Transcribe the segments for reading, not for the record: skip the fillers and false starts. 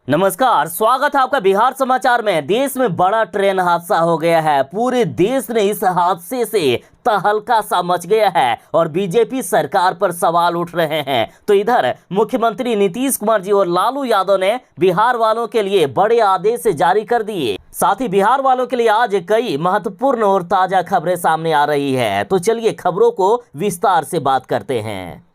नमस्कार, स्वागत है आपका बिहार समाचार में। देश में बड़ा ट्रेन हादसा हो गया है। पूरे देश ने इस हादसे से तहलका सा मच गया है और बीजेपी सरकार पर सवाल उठ रहे हैं। तो इधर मुख्यमंत्री नीतीश कुमार जी और लालू यादव ने बिहार वालों के लिए बड़े आदेश जारी कर दिए। साथ ही बिहार वालों के लिए आज कई महत्वपूर्ण और ताजा खबरें सामने आ रही है। तो चलिए खबरों को विस्तार से बात करते हैं।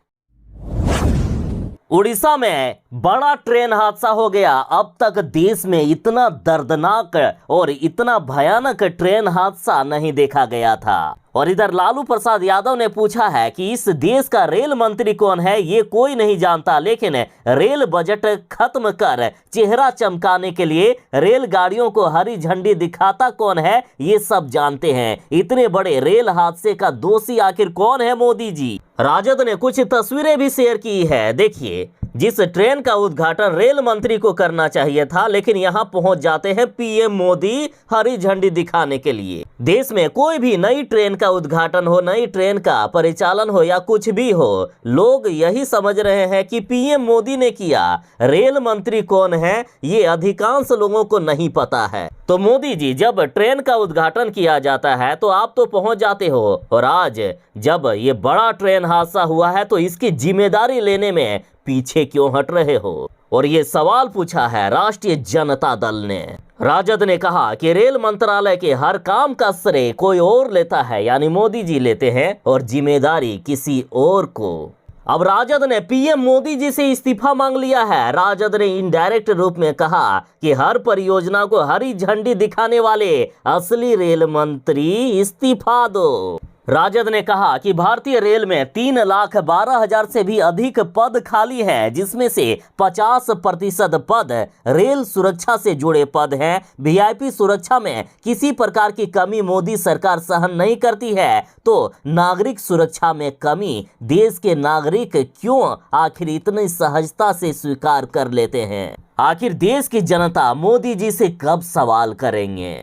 उड़ीसा में बड़ा ट्रेन हादसा हो गया। अब तक देश में इतना दर्दनाक और इतना भयानक ट्रेन हादसा नहीं देखा गया था। और इधर लालू प्रसाद यादव ने पूछा है कि इस देश का रेल मंत्री कौन है, ये कोई नहीं जानता, लेकिन रेल बजट खत्म कर चेहरा चमकाने के लिए रेलगाड़ियों को हरी झंडी दिखाता कौन है, ये सब जानते हैं। इतने बड़े रेल हादसे का दोषी आखिर कौन है? मोदी जी। राजद ने कुछ तस्वीरें भी शेयर की है। देखिए, जिस ट्रेन का उद्घाटन रेल मंत्री को करना चाहिए था, लेकिन यहाँ पहुंच जाते हैं पीएम मोदी हरी झंडी दिखाने के लिए। देश में कोई भी नई ट्रेन का उद्घाटन हो, नई ट्रेन का परिचालन हो या कुछ भी हो, लोग यही समझ रहे हैं कि पीएम मोदी ने किया। रेल मंत्री कौन है, ये अधिकांश लोगों को नहीं पता है। तो मोदी जी, जब ट्रेन का उद्घाटन किया जाता है तो आप तो पहुंच जाते हो, और आज जब ये बड़ा ट्रेन हादसा हुआ है तो इसकी जिम्मेदारी लेने में पीछे क्यों हट रहे हो? और ये सवाल पूछा है राष्ट्रीय जनता दल ने। राजद ने कहा कि रेल मंत्रालय के हर काम का श्रेय कोई और लेता है, यानी मोदी जी लेते हैं, और जिम्मेदारी किसी और को। अब राजद ने पीएम मोदी जी से इस्तीफा मांग लिया है। राजद ने इनडायरेक्ट रूप में कहा कि हर परियोजना को हरी झंडी दिखाने वाले असली रेल मंत्री इस्तीफा दो। राजद ने कहा कि भारतीय रेल में 3,12,000 से भी अधिक पद खाली हैं, जिसमें से 50% पद रेल सुरक्षा से जुड़े पद हैं। वीआईपी सुरक्षा में किसी प्रकार की कमी मोदी सरकार सहन नहीं करती है, तो नागरिक सुरक्षा में कमी देश के नागरिक क्यों आखिर इतनी सहजता से स्वीकार कर लेते हैं? आखिर देश की जनता मोदी जी से कब सवाल करेंगे?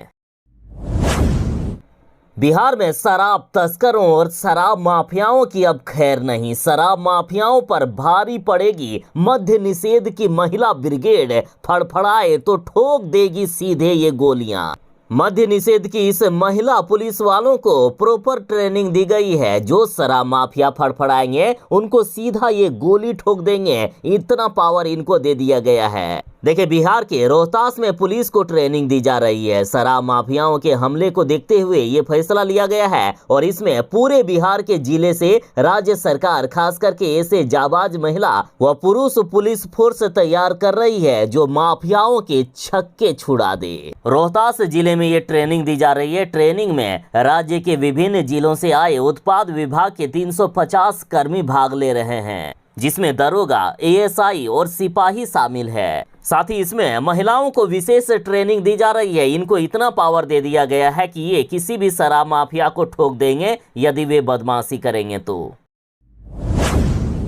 बिहार में शराब तस्करों और शराब माफियाओं की अब खैर नहीं। शराब माफियाओं पर भारी पड़ेगी मद्य निषेध की महिला ब्रिगेड। फड़फड़ाए तो ठोक देगी सीधे ये गोलियां। मद्य निषेध की इस महिला पुलिस वालों को प्रॉपर ट्रेनिंग दी गई है। जो शराब माफिया फड़फड़ाएंगे उनको सीधा ये गोली ठोक देंगे, इतना पावर इनको दे दिया गया है। देखिए, बिहार के रोहतास में पुलिस को ट्रेनिंग दी जा रही है। शराब माफियाओं के हमले को देखते हुए ये फैसला लिया गया है, और इसमें पूरे बिहार के जिले से राज्य सरकार खास करके ऐसे जाबाज महिला व पुरुष पुलिस फोर्स तैयार कर रही है जो माफियाओं के छक्के छुड़ा दे। रोहतास जिले में ये ट्रेनिंग दी जा रही है। ट्रेनिंग में राज्य के विभिन्न जिलों से आए उत्पाद विभाग के 350 कर्मी भाग ले रहे हैं, जिसमें दरोगा, एएसआई और सिपाही शामिल है। साथ ही इसमें महिलाओं को विशेष ट्रेनिंग दी जा रही है। इनको इतना पावर दे दिया गया है कि ये किसी भी शराब माफिया को ठोक देंगे यदि वे बदमाशी करेंगे तो।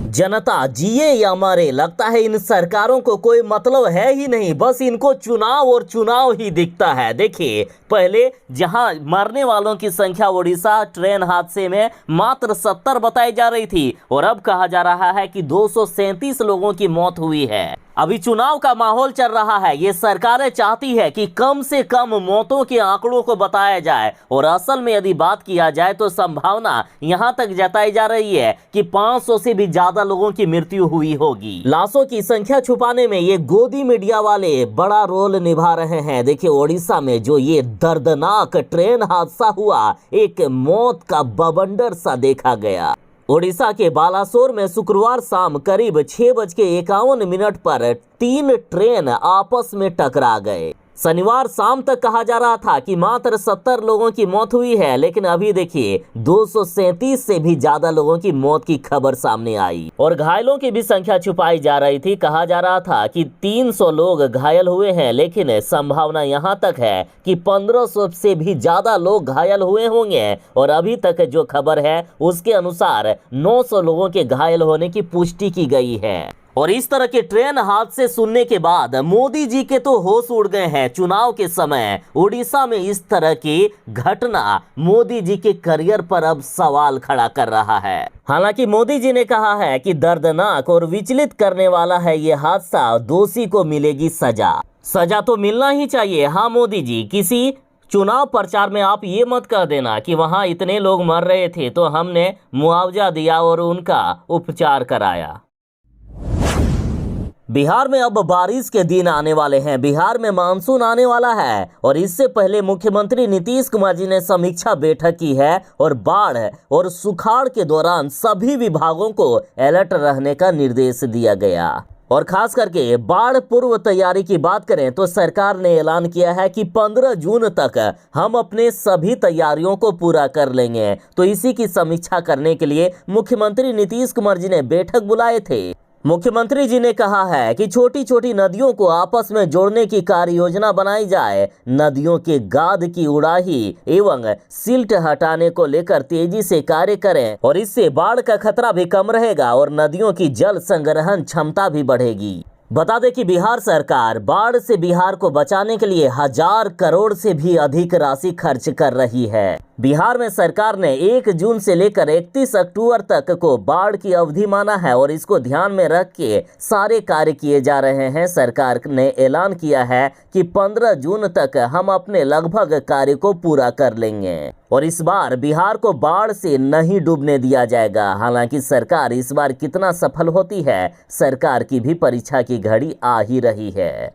जनता जिए या मरे, लगता है इन सरकारों को कोई मतलब है ही नहीं, बस इनको चुनाव और चुनाव ही दिखता है। देखिए, पहले जहां मरने वालों की संख्या उड़ीसा ट्रेन हादसे में मात्र 70 बताई जा रही थी, और अब कहा जा रहा है कि 237 लोगों की मौत हुई है। अभी चुनाव का माहौल चल रहा है। ये सरकारें चाहती है कि कम से कम मौतों के आंकड़ों को बताया जाए, और असल में यदि बात किया जाए तो संभावना यहां तक जताई जा रही है कि 500 से भी ज्यादा लोगों की मृत्यु हुई होगी। लाशों की संख्या छुपाने में ये गोदी मीडिया वाले बड़ा रोल निभा रहे हैं। देखिए, ओडिशा में जो ये दर्दनाक ट्रेन हादसा हुआ, एक मौत का बवंडर सा देखा गया। ओडिशा के बालासोर में शुक्रवार शाम करीब 6:51 पर 3 ट्रेन आपस में टकरा गए। शनिवार शाम तक कहा जा रहा था कि मात्र 70 लोगों की मौत हुई है, लेकिन अभी देखिए 237 से भी ज्यादा लोगों की मौत की खबर सामने आई, और घायलों की भी संख्या छुपाई जा रही थी। कहा जा रहा था कि 300 लोग घायल हुए हैं, लेकिन संभावना यहां तक है कि 1500 से भी ज्यादा लोग घायल हुए होंगे, और अभी तक जो खबर है उसके अनुसार 900 लोगों के घायल होने की पुष्टि की गई है। और इस तरह के ट्रेन हादसे सुनने के बाद मोदी जी के तो होश उड़ गए हैं। चुनाव के समय उड़ीसा में इस तरह की घटना मोदी जी के करियर पर अब सवाल खड़ा कर रहा है। हालांकि मोदी जी ने कहा है कि दर्दनाक और विचलित करने वाला है ये हादसा, दोषी को मिलेगी सजा। सजा तो मिलना ही चाहिए। हाँ मोदी जी, किसी चुनाव प्रचार में आप ये मत कह देना कि वहां इतने लोग मर रहे थे तो हमने मुआवजा दिया और उनका उपचार कराया। बिहार में अब बारिश के दिन आने वाले हैं। बिहार में मानसून आने वाला है और इससे पहले मुख्यमंत्री नीतीश कुमार जी ने समीक्षा बैठक की है और बाढ़ और सुखाड़ के दौरान सभी विभागों को अलर्ट रहने का निर्देश दिया गया। और खास करके बाढ़ पूर्व तैयारी की बात करें तो सरकार ने ऐलान किया है कि 15 जून तक हम अपने सभी तैयारियों को पूरा कर लेंगे। तो इसी की समीक्षा करने के लिए मुख्यमंत्री नीतीश कुमार जी ने बैठक बुलाए थे। मुख्यमंत्री जी ने कहा है कि छोटी छोटी नदियों को आपस में जोड़ने की कार्य योजना बनाई जाए, नदियों के गाद की उड़ाही एवं सिल्ट हटाने को लेकर तेजी से कार्य करें और इससे बाढ़ का खतरा भी कम रहेगा और नदियों की जल संग्रहण क्षमता भी बढ़ेगी। बता दें कि बिहार सरकार बाढ़ से बिहार को बचाने के लिए 1000 करोड़ से भी अधिक राशि खर्च कर रही है। बिहार में सरकार ने 1 जून से लेकर 31 अक्टूबर तक को बाढ़ की अवधि माना है और इसको ध्यान में रख के सारे कार्य किए जा रहे हैं। सरकार ने ऐलान किया है कि 15 जून तक हम अपने लगभग कार्य को पूरा कर लेंगे और इस बार बिहार को बाढ़ से नहीं डूबने दिया जाएगा। हालांकि सरकार इस बार कितना सफल होती है, सरकार की भी परीक्षा की घड़ी आ ही रही है।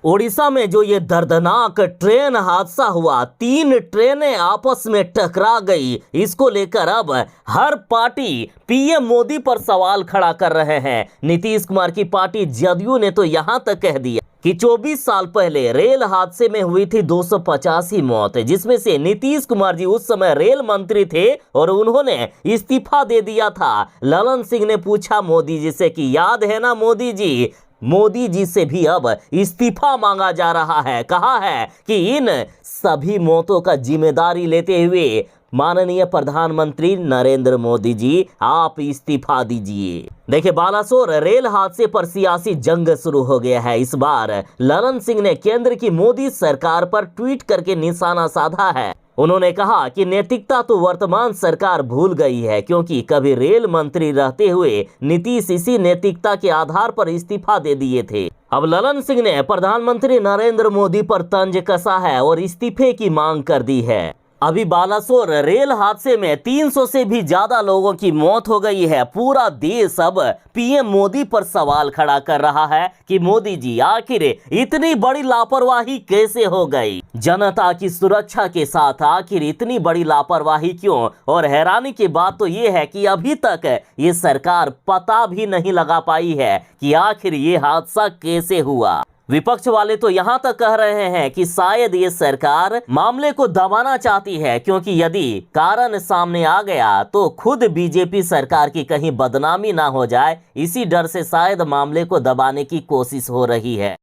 ओडिशा में जो ये दर्दनाक ट्रेन हादसा हुआ, 3 ट्रेनें आपस में टकरा गई, इसको लेकर अब हर पार्टी पीएम मोदी पर सवाल खड़ा कर रहे हैं। नीतीश कुमार की पार्टी जदयू ने तो यहां तक कह दिया कि 24 साल पहले रेल हादसे में हुई थी 285 मौत, जिसमें से नीतीश कुमार जी उस समय रेल मंत्री थे और उन्होंने इस्तीफा दे दिया था। ललन सिंह ने पूछा मोदी जी से कि याद है ना मोदी जी से भी अब इस्तीफा मांगा जा रहा है। कहा है कि इन सभी मौतों का जिम्मेदारी लेते हुए माननीय प्रधानमंत्री नरेंद्र मोदी जी आप इस्तीफा दीजिए। देखिए, बालासोर रेल हादसे पर सियासी जंग शुरू हो गया है। इस बार ललन सिंह ने केंद्र की मोदी सरकार पर ट्वीट करके निशाना साधा है। उन्होंने कहा कि नैतिकता तो वर्तमान सरकार भूल गई है, क्योंकि कभी रेल मंत्री रहते हुए नीतीश इसी नैतिकता के आधार पर इस्तीफा दे दिए थे। अब ललन सिंह ने प्रधानमंत्री नरेंद्र मोदी पर तंज कसा है और इस्तीफे की मांग कर दी है। अभी बालासोर रेल हादसे में 300 से भी ज्यादा लोगों की मौत हो गई है। पूरा देश अब पीएम मोदी पर सवाल खड़ा कर रहा है कि मोदी जी आखिर इतनी बड़ी लापरवाही कैसे हो गई, जनता की सुरक्षा के साथ आखिर इतनी बड़ी लापरवाही क्यों। और हैरानी की बात तो ये है कि अभी तक ये सरकार पता भी नहीं लगा पाई है कि आखिर ये हादसा कैसे हुआ। विपक्ष वाले तो यहां तक कह रहे हैं कि शायद ये सरकार मामले को दबाना चाहती है, क्योंकि यदि कारण सामने आ गया तो खुद बीजेपी सरकार की कहीं बदनामी ना हो जाए, इसी डर से शायद मामले को दबाने की कोशिश हो रही है।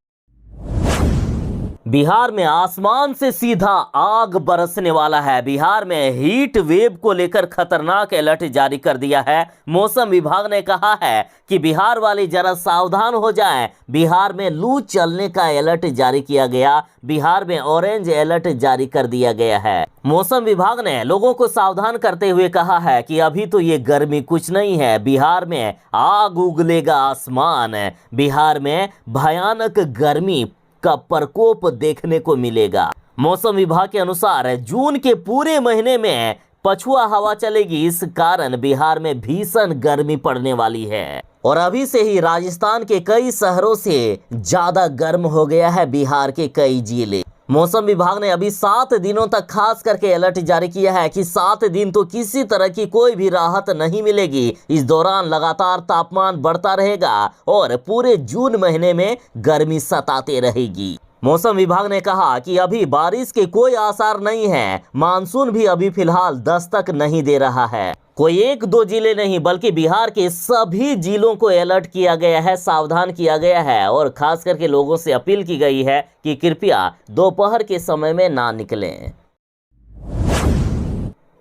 बिहार में आसमान से सीधा आग बरसने वाला है। बिहार में हीट वेव को लेकर खतरनाक अलर्ट जारी कर दिया है। मौसम विभाग ने कहा है कि बिहार वाले जरा सावधान हो जाएं। बिहार में लू चलने का अलर्ट जारी किया गया। बिहार में ऑरेंज अलर्ट जारी कर दिया गया है। मौसम विभाग ने लोगों को सावधान करते हुए कहा है कि अभी तो ये गर्मी कुछ नहीं है, बिहार में आग उगलेगा आसमान। बिहार में भयानक गर्मी का प्रकोप देखने को मिलेगा। मौसम विभाग के अनुसार जून के पूरे महीने में पछुआ हवा चलेगी, इस कारण बिहार में भीषण गर्मी पड़ने वाली है। और अभी से ही राजस्थान के कई शहरों से ज्यादा गर्म हो गया है बिहार के कई जिले। मौसम विभाग ने अभी 7 दिनों तक खास करके अलर्ट जारी किया है कि 7 दिन तो किसी तरह की कोई भी राहत नहीं मिलेगी। इस दौरान लगातार तापमान बढ़ता रहेगा और पूरे जून महीने में गर्मी सताते रहेगी। मौसम विभाग ने कहा कि अभी बारिश के कोई आसार नहीं है। मानसून भी अभी फिलहाल दस्तक नहीं दे रहा है। कोई 1-2 जिले नहीं बल्कि बिहार के सभी जिलों को अलर्ट किया गया है, सावधान किया गया है और खास करके लोगों से अपील की गई है कि कृपया दोपहर के समय में ना निकलें।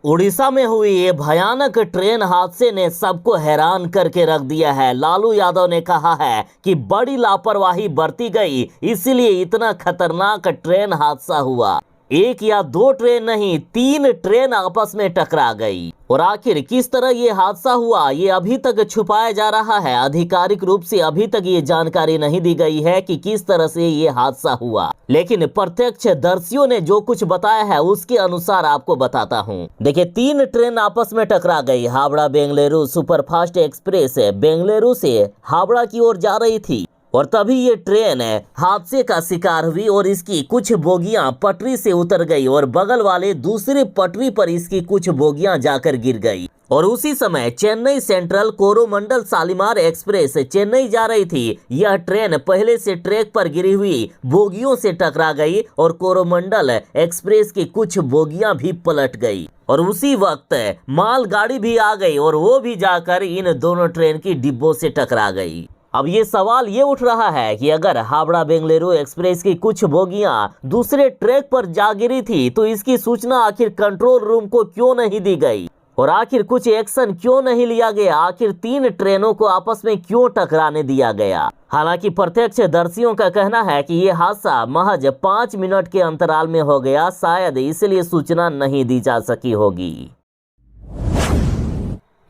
उड़ीसा में हुई ये भयानक ट्रेन हादसे ने सबको हैरान करके रख दिया है। लालू यादव ने कहा है कि बड़ी लापरवाही बरती गई, इसीलिए इतना खतरनाक ट्रेन हादसा हुआ। एक या दो ट्रेन नहीं, 3 ट्रेन आपस में टकरा गई। और आखिर किस तरह ये हादसा हुआ, ये अभी तक छुपाया जा रहा है। आधिकारिक रूप से अभी तक ये जानकारी नहीं दी गई है कि किस तरह से ये हादसा हुआ, लेकिन प्रत्यक्षदर्शियों ने जो कुछ बताया है उसके अनुसार आपको बताता हूँ। देखिए, 3 ट्रेन आपस में टकरा गई। हावड़ा बेंगलुरु सुपरफास्ट एक्सप्रेस बेंगलुरु से हावड़ा की ओर जा रही थी और तभी ये ट्रेन हादसे का शिकार हुई और इसकी कुछ बोगियां पटरी से उतर गई और बगल वाले दूसरे पटरी पर इसकी कुछ बोगियां जाकर गिर गई। और उसी समय चेन्नई सेंट्रल कोरोमंडल शालीमार एक्सप्रेस चेन्नई जा रही थी। यह ट्रेन पहले से ट्रैक पर गिरी हुई बोगियों से टकरा गई और कोरोमंडल एक्सप्रेस की कुछ बोगियां भी पलट गई। और उसी वक्त मालगाड़ी भी आ गई और वो भी जाकर इन दोनों ट्रेन की डिब्बों से टकरा गई। अब ये सवाल ये उठ रहा है कि अगर हावड़ा बेंगलुरु एक्सप्रेस की कुछ बोगियां दूसरे ट्रैक पर जा गिरी थी तो इसकी सूचना आखिर कंट्रोल रूम को क्यों नहीं दी गई और आखिर कुछ एक्शन क्यों नहीं लिया गया। आखिर 3 ट्रेनों को आपस में क्यों टकराने दिया गया। हालांकि प्रत्यक्षदर्शियों का कहना है कि ये हादसा महज 5 मिनट के अंतराल में हो गया, शायद इसलिए सूचना नहीं दी जा सकी होगी।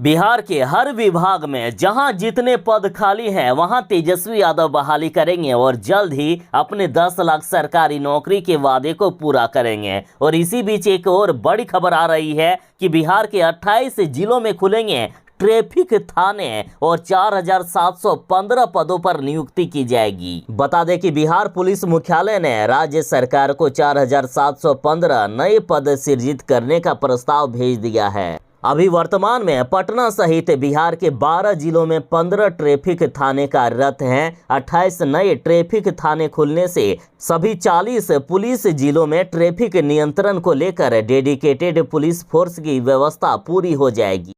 बिहार के हर विभाग में जहां जितने पद खाली हैं वहां तेजस्वी यादव बहाली करेंगे और जल्द ही अपने 10 लाख सरकारी नौकरी के वादे को पूरा करेंगे। और इसी बीच एक और बड़ी खबर आ रही है कि बिहार के 28 जिलों में खुलेंगे ट्रैफिक थाने और 4715 पदों पर नियुक्ति की जाएगी। बता दें कि बिहार पुलिस मुख्यालय ने राज्य सरकार को 4715 नए पद सृजित करने का प्रस्ताव भेज दिया है। अभी वर्तमान में पटना सहित बिहार के 12 जिलों में 15 ट्रैफिक थाने कार्यरत हैं। 28 नए ट्रैफिक थाने खुलने से सभी 40 पुलिस जिलों में ट्रैफिक नियंत्रण को लेकर डेडिकेटेड पुलिस फोर्स की व्यवस्था पूरी हो जाएगी।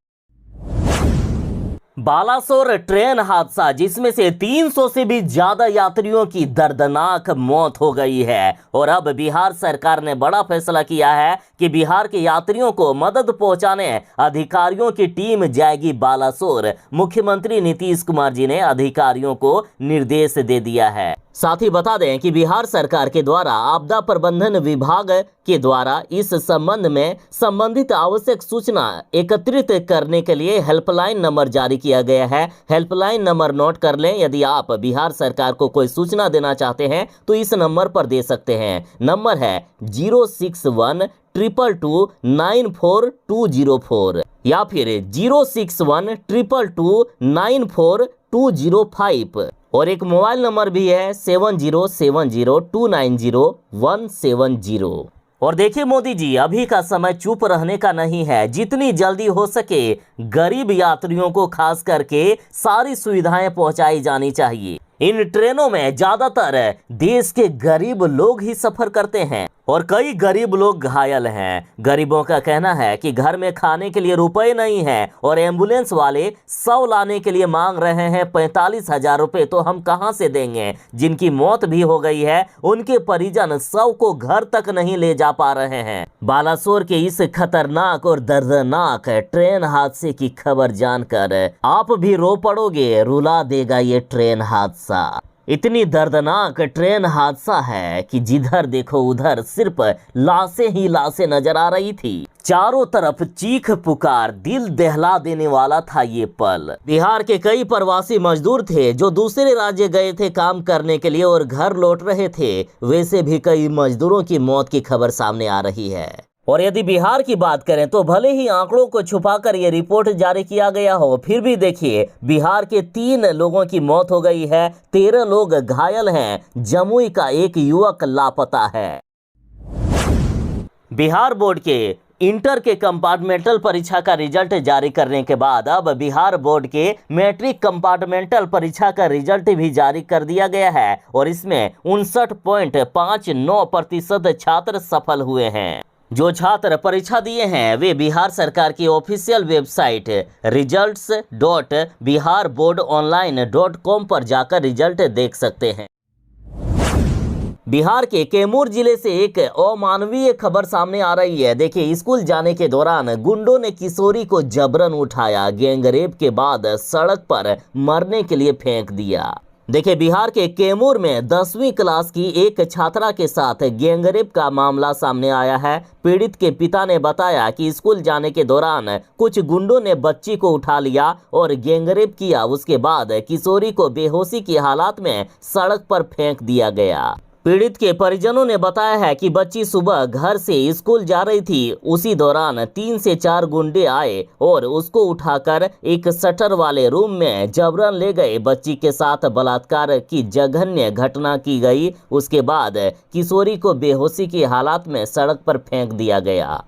बालासोर ट्रेन हादसा, जिसमें से 300 से भी ज्यादा यात्रियों की दर्दनाक मौत हो गई है। और अब बिहार सरकार ने बड़ा फैसला किया है कि बिहार के यात्रियों को मदद पहुंचाने अधिकारियों की टीम जाएगी बालासोर। मुख्यमंत्री नीतीश कुमार जी ने अधिकारियों को निर्देश दे दिया है। साथ ही बता दें कि बिहार सरकार के द्वारा आपदा प्रबंधन विभाग के द्वारा इस संबंध में संबंधित आवश्यक सूचना एकत्रित करने के लिए हेल्पलाइन नंबर जारी किया गया है। हेल्पलाइन नंबर नोट कर लें। यदि आप बिहार सरकार को कोई सूचना देना चाहते हैं तो इस नंबर पर दे सकते हैं। नंबर है 06122294204 या फिर 06122294205 और एक मोबाइल नंबर भी है 7070290170। और देखिए मोदी जी, अभी का समय चुप रहने का नहीं है। जितनी जल्दी हो सके गरीब यात्रियों को खास करके सारी सुविधाएं पहुंचाई जानी चाहिए। इन ट्रेनों में ज्यादातर देश के गरीब लोग ही सफर करते हैं और कई गरीब लोग घायल हैं। गरीबों का कहना है कि घर में खाने के लिए रुपए नहीं है और एम्बुलेंस वाले 100 लाने के लिए मांग रहे हैं 45,000 रुपए, तो हम कहां से देंगे। जिनकी मौत भी हो गई है उनके परिजन 100 को घर तक नहीं ले जा पा रहे हैं। बालासोर के इस खतरनाक और दर्दनाक ट्रेन हादसे की खबर जानकर आप भी रो पड़ोगे। रुला देगा ये ट्रेन हादसा। इतनी दर्दनाक ट्रेन हादसा है कि जिधर देखो उधर सिर्फ लाशें ही लाशें नजर आ रही थी। चारों तरफ चीख पुकार, दिल दहला देने वाला था ये पल। बिहार के कई प्रवासी मजदूर थे जो दूसरे राज्य गए थे काम करने के लिए और घर लौट रहे थे। वैसे भी कई मजदूरों की मौत की खबर सामने आ रही है। और यदि बिहार की बात करें तो भले ही आंकड़ों को छुपाकर ये रिपोर्ट जारी किया गया हो, फिर भी देखिए बिहार के 3 लोगों की मौत हो गई है, 13 लोग घायल हैं। जमुई का एक युवक लापता है। बिहार बोर्ड के इंटर के कंपार्टमेंटल परीक्षा का रिजल्ट जारी करने के बाद अब बिहार बोर्ड के मैट्रिक कंपार्टमेंटल परीक्षा का रिजल्ट भी जारी कर दिया गया है और इसमें 59.59% छात्र सफल हुए हैं। जो छात्र परीक्षा दिए हैं वे बिहार सरकार की ऑफिशियल वेबसाइट results.biharboardonline.com पर जाकर रिजल्ट देख सकते हैं। बिहार के कैमूर जिले से एक अमानवीय खबर सामने आ रही है। देखिए, स्कूल जाने के दौरान गुंडों ने किशोरी को जबरन उठाया, गैंगरेप के बाद सड़क पर मरने के लिए फेंक दिया। देखिए, बिहार के कैमूर में 10वीं क्लास की एक छात्रा के साथ गैंगरेप का मामला सामने आया है। पीड़ित के पिता ने बताया कि स्कूल जाने के दौरान कुछ गुंडों ने बच्ची को उठा लिया और गैंगरेप किया। उसके बाद किशोरी को बेहोशी की हालत में सड़क पर फेंक दिया गया। पीड़ित के परिजनों ने बताया है कि बच्ची सुबह घर से स्कूल जा रही थी। उसी दौरान 3 से 4 गुंडे आए और उसको उठाकर एक शटर वाले रूम में जबरन ले गए। बच्ची के साथ बलात्कार की जघन्य घटना की गई। उसके बाद किशोरी को बेहोशी की हालत में सड़क पर फेंक दिया गया।